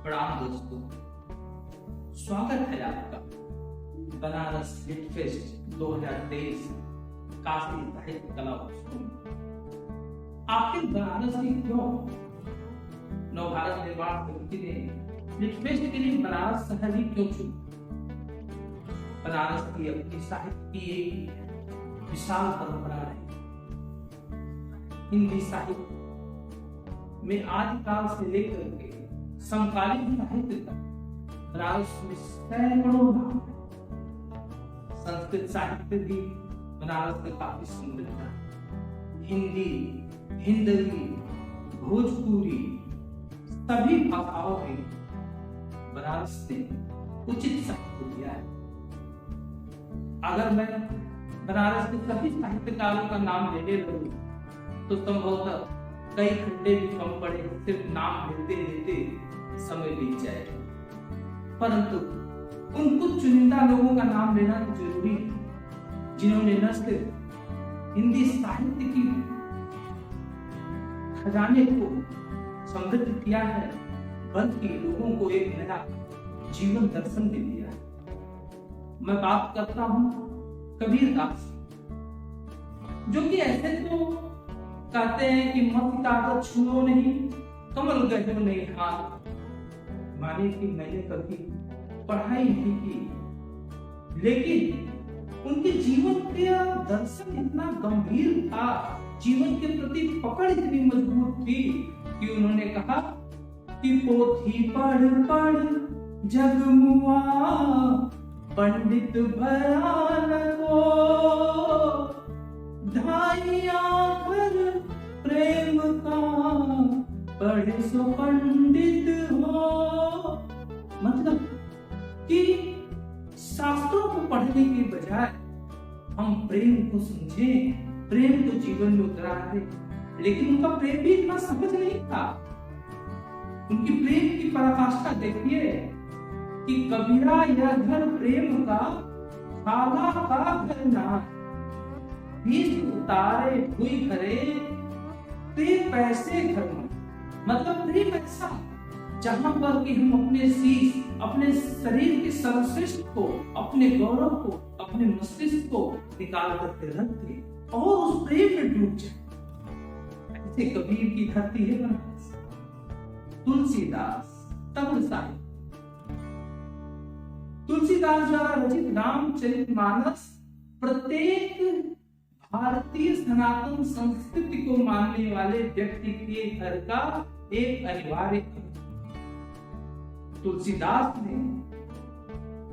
प्रणाम दोस्तों, स्वागत है आपका बनारस लिट फेस्ट 2023 काशी साहित्य कला उत्सव में। आखिर बनारस ही क्यों? नवभारत निर्माण समिति ने लिट फेस्ट के लिए बनारस शहर ही क्यों चुना? बनारस की अपनी साहित्य की एक विशाल परंपरा है। हिंदी साहित्य में आदिकाल से लेकर के समकालीन साहित्य तक बनारस में सैकड़ों नाम है। संस्कृत साहित्य भी बनारस में काफी समृद्ध है। हिंदी, हिंदवी, भोजपुरी सभी भाषाओं में बनारस ने उचित साहित्य दिया है। अगर मैं बनारस के सभी साहित्यकारों का नाम लेने लगूं तो संभवतः कई घंटे भी कम पड़े, सिर्फ नाम लेते लेते समय बीत जाएगा। परंतु उन कुछ चुनिंदा लोगों का नाम लेना तो जरूरी है जिन्होंने न सिर्फ हिंदी साहित्य की खजाने को समृद्ध किया है, बल्कि लोगों को एक नया जीवन दर्शन दे दिया है। मैं बात करता हूं कबीरदास, जो कि ऐसे तो कहते हैं कि मत कागज छुओ नहीं, कमल गढ़ो नहीं हाथ, माने कि मैंने कभी पढ़ाई नहीं की, लेकिन उनके जीवन का दर्शन इतना गंभीर था, जीवन के प्रति पकड़ इतनी मजबूत थी कि उन्होंने कहा कि पोथी पढ़ पढ़ जगमुआ पंडित भयानक हो, ढाई आखर प्रेम का पढ़े सो पंडित हो। मतलब कि शास्त्रों को पढ़ने के बजाय हम प्रेम को समझें, प्रेम को जीवन में उतरा दे। लेकिन उनका प्रेम भी इतना सहज नहीं था। उनकी प्रेम की पराकाष्ठा देखिए कि कबीरा यह घर प्रेम का खाला का घर ना, बीच उतारे हुई घरे ते पैसे घर में। मतलब प्रेम ऐसा जहां पर कि हम अपने शीश, अपने शरीर के सर्वश्रेष्ठ को, अपने गौरव को, अपने मस्तिष्क को निकाल करके रख दे और उस प्रेम में डूब जाए। ऐसे कबीर की धरती है बनारस। तुलसीदास, तमिल साहित्य। तुलसीदास द्वारा रचित रामचरितमानस प्रत्येक भारतीय सनातन संस्कृति को मानने वाले व्यक्ति के घर का एक अनिवार्य है। तुलसीदास ने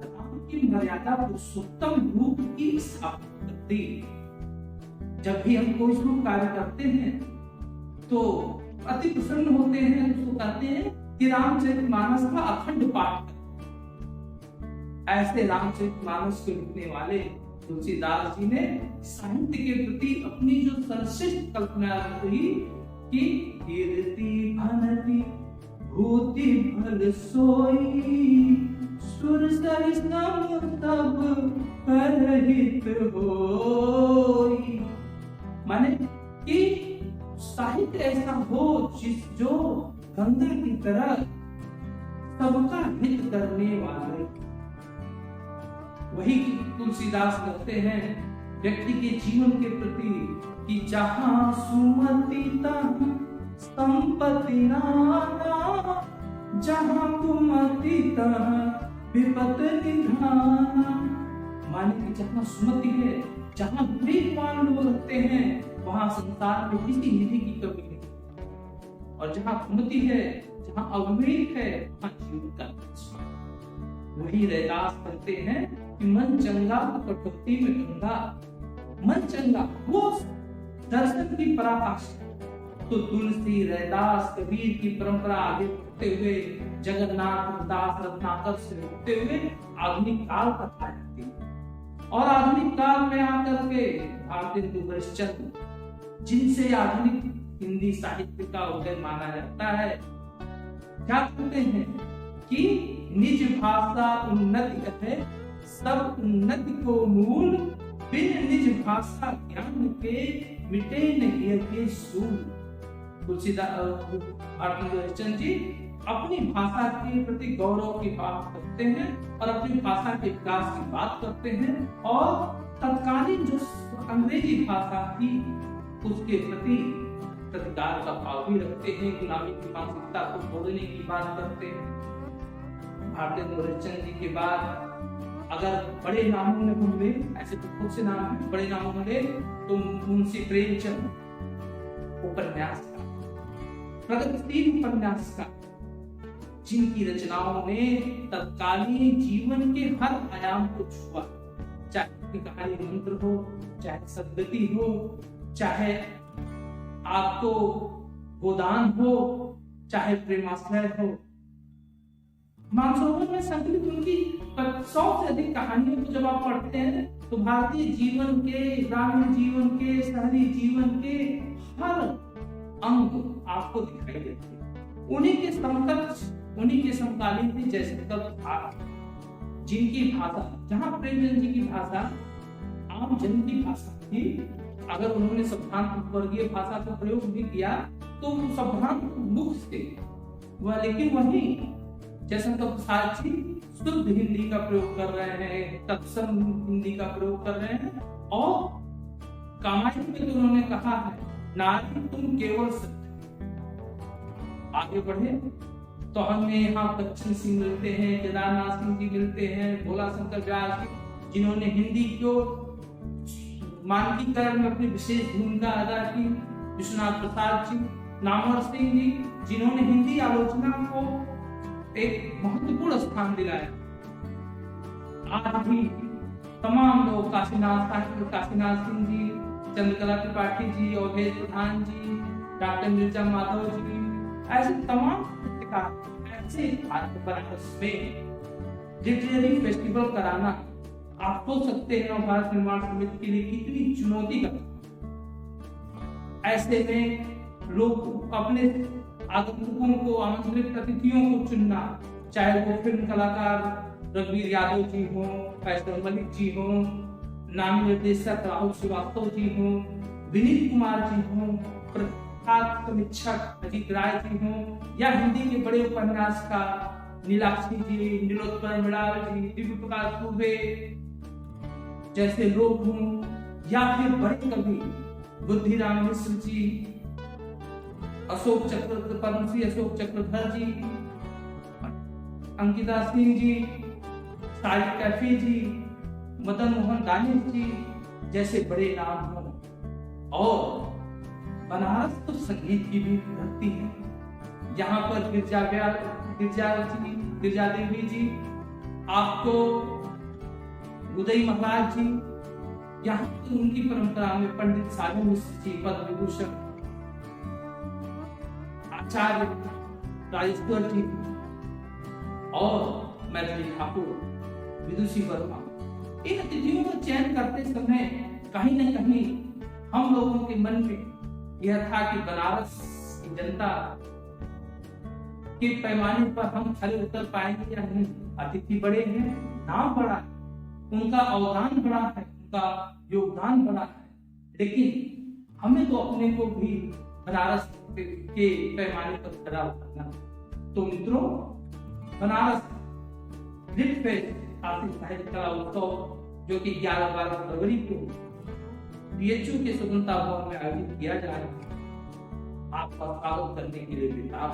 राम की मर्यादा पुरुषोत्तम रूप की स्थापना कर दी। जब भी हम कोई शुभ कार्य करते हैं तो अति प्रसन्न होते हैं, उसको कहते हैं कि रामचरितमानस का अखंड पाठ कर। ऐसे रामचरितमानस को लिखने वाले तुलसीदास जी ने साहित्य के प्रति अपनी जो सर्वश्रेष्ठ कल्पना हुई कि कीर्ति भनति भूति भल सोई, सुर सर सम सब परहित होई। माने कि साहित्य ऐसा हो जो गंगा की तरह सबका हित करने वाले। वही तुलसीदास कहते हैं व्यक्ति के जीवन के प्रति कि जहां सुमति तहां संपत्ति नाना, जहां कुमति तहां विपत निधाना। माने कि जहां सुमति है, जहां विवेकवान लोग रहते हैं, वहां संसार में किसी निधि की कमी नहीं। और जहां कुमति है, जहां अविवेक है, वहां जीवन का वही रैदास कहते हैं कि मन चंगा कटौती में गंगा। मन चंगा वो दर्शन की पराकाष्ठा। तो तुलसी, रैदास, कबीर की परंपरा आगे बढ़ते हुए जगन्नाथ दास रत्नाकर से होते हुए आधुनिक काल तक आ जाती है। और आधुनिक काल में आकर के भारतेंदु हरिश्चंद्र, जिनसे आधुनिक हिंदी साहित्य का उदय माना जाता है, क्या कहते हैं कि निज भाषा उन्नति है, सब उन्नति को मूल, बिन निज भाषा ज्ञान के मिटे नहीं के सूल। तुलसीदास और मुलचंद जी अपनी भाषा के प्रति गौरव की बात करते हैं और अपनी भाषा के विकास की बात करते हैं और तत्कालीन जो अंग्रेजी भाषा थी उसके प्रति प्रतिकार का भाव भी रखते हैं, गुलामी की मानसिकता को तोड़ने की बात करते हैं। भारतेंद्र मुलचंद जी के बाद अगर बड़े नामों में बोले, ऐसे तो बहुत से नाम हैं, बड़े नामों में ले तो मुंशी प्रेमचंद उपन्यासकार, प्रगतिशील उपन्यासकार, जिनकी रचनाओं ने तत्कालीन जीवन के हर आयाम को छुआ, चाहे कहानी मंत्र हो, चाहे सदगति हो, चाहे आपको गोदान हो, चाहे प्रेमाश्रय हो। मानसरोवर में संकलित उनकी 100 से अधिक कहानियों को जब आप पढ़ते हैं तो भारतीय जीवन के, ग्रामीण जीवन के, शहरी जीवन के हर अंग आपको दिखाई देते हैं। उन्हीं के समकक्ष, उन्हीं के समकालीन थे जयशंकर प्रसाद, जिनकी भाषा, जहां प्रेमचंद जी की भाषा आम जन की भाषा थी, अगर उन्होंने सभ्रांत वर्गीय भाषा का प्रयोग भी किया तो वो सभ्रांत मुख से वह, लेकिन वही जयशंकर प्रसाद जी शुद्ध हिंदी का प्रयोग कर रहे हैं, तत्सम हिंदी का प्रयोग कर रहे हैं। और कामायनी में तो उन्होंने कहा है, नारी तुम केवल सत्य। आगे बढ़े तो हमें यहाँ बच्चन सिंह मिलते हैं, केदारनाथ सिंह जी मिलते हैं, भोला शंकर व्यास जी, जिन्होंने हिंदी को मानकीकरण में अपनी विशेष भूमिका अदा की, विश्वनाथ प्रसाद जी, नामवर सिंह जी, जिन्होंने हिंदी आलोचना को एक महत्वपूर्ण स्थान दिलाया। आज भी तमाम लोग, काशीनाथ सिंह जी, चंद्रकला त्रिपाठी जी, अवधेश प्रधान जी, डॉक्टर मिर्जा माधव जी, ऐसे तमाम ऐसे बनारस में लिटरेरी फेस्टिवल कराना, आप सोच सकते हैं भारत निर्माण समिति के लिए कितनी चुनौती का। ऐसे में लोग अपने आगंतुकों को, आमंत्रित अतिथियों को चुनना, चाहे वो फिल्म कलाकार रघुवीर यादव जी हो, फैसल मलिक जी हो, नामी निर्देशक राहुल श्रीवास्तव जी हो, विनीत कुमार जी हो, प्रख्यात समीक्षक अजीत राय जी हो, या हिंदी के बड़े उपन्यासकार नीलाक्षी जी, नीलोत्पल मृणाल जी, दिव्य प्रकाश दुबे जैसे लोग हों, या फिर बड़े कवि बुद्धिराम मिश्र जी, अशोक चक्र, पद्मश्री अशोक चक्रधर जी, अंकिता सिंह जी, साहिब कैफी जी, मदन मोहन दानिश जी जैसे बड़े नाम हों। और बनारस तो संगीत की भी धरती है। यहाँ पर गिरजा देवी जी, आपको उदय महाराज जी, यहाँ की उनकी परंपरा में पंडित साधु मिश्र जी, पद्म विभूषण, आचार्य राजेश्वर जी और मैथिली ठाकुर, विदुषी वर्मा। इन अतिथियों का चयन करते समय कहीं न कहीं हम लोगों के मन में यह था कि बनारस की जनता के पैमाने पर हम खरे उतर पाएंगे या नहीं। अतिथि बड़े हैं, नाम बड़ा है, उनका अवदान बड़ा है, उनका योगदान बड़ा है, लेकिन हमें तो अपने को भी बनारस के पैमाने पर खड़ा उतरना। तो मित्रों, बनारस लिट फेस्ट आर्थिक साहित्य कला उत्सव जो कि 11-12 फरवरी को बीएचयू के स्वतंत्रता भवन में आयोजित किया जा रहा है, आपका स्वागत करने के लिए बेताब।